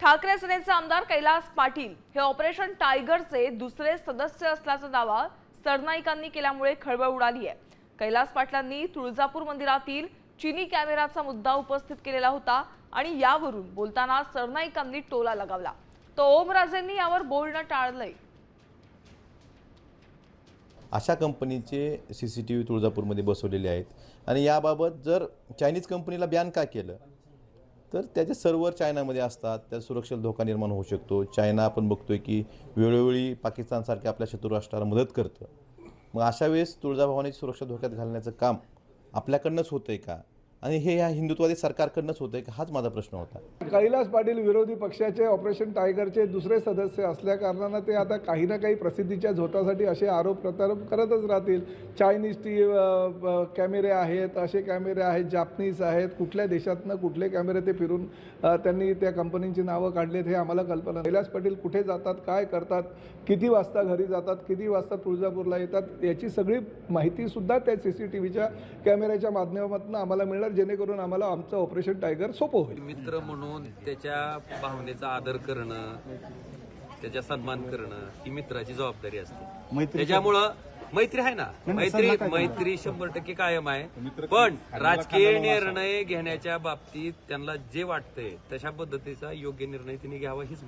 ठाकरे सेनेचे आमदार कैलास पाटील हे ऑपरेशन टायगरचे दुसरे सदस्य असल्याचा दावा सरनाईकांनी केल्यामुळे खळबळ उडाली आहे। कैलास पाटलांनी तुळजापूर मंदिरातील चीनी कॅमेराचा मुद्दा उपस्थित केलेला होता आणि यावरून बोलताना सरनाईकांनी टोला लगावला। तो ओमराजेंनी यावर बोलणं टाळलंय। अशा कंपनीचे सीसीटीव्ही तुळजापूरमध्ये बसवलेले आहेत आणि याबाबत जर चायनीज कंपनीला बॅन का केलं तर त्याचे सर्व्हर चायनामध्ये असतात, त्या सुरक्षेला धोका निर्माण होऊ शकतो। चायना आपण बघतोय की वेळोवेळी पाकिस्तानसारख्या आपल्या शत्रू राष्ट्राला मदत करतं। मग अशा वेळेस तुळजाभवानीची सुरक्षा धोक्यात घालण्याचं काम आपल्याकडनंच होतंय का आणि हे या हिंदुत्ववादी सरकारकडनंच होतंय का, हाच माझा प्रश्न होता। कैलास पाटील विरोधी पक्षाचे ऑपरेशन टायगरचे दुसरे सदस्य असल्या कारणानं ते आता काही ना काही प्रसिद्धीच्या झोतासाठी असे आरोप प्रत्यारोप करतच राहतील। चायनीज कॅमेरे आहेत, असे कॅमेरे आहेत, जापनीज आहेत, कुठल्या देशातनं कुठले कॅमेरे ते फिरून त्यांनी त्या कंपनींची नावं काढलीत हे आम्हाला कल्पना। कैलास पाटील कुठे जातात, काय करतात, किती वाजता घरी जातात, किती वाजता तुळजापूरला येतात याची सगळी माहितीसुद्धा त्या CCTVच्या कॅमेऱ्याच्या माध्यमातून आम्हाला मिळणार, जेणेकरून आम्हाला आमचं ऑपरेशन टायगर सोपं होईल। मित्र म्हणून त्याच्या भावनेचा आदर करणं, त्याचा सन्मान करणं ही मित्राची जबाबदारी असते। त्याच्यामुळं मैत्री आहे ना, मैत्री 100% कायम आहे। पण राजकीय निर्णय घेण्याच्या बाबतीत त्यांना जे वाटतंय तशा पद्धतीचा योग्य निर्णय त्यांनी घ्यावा हीच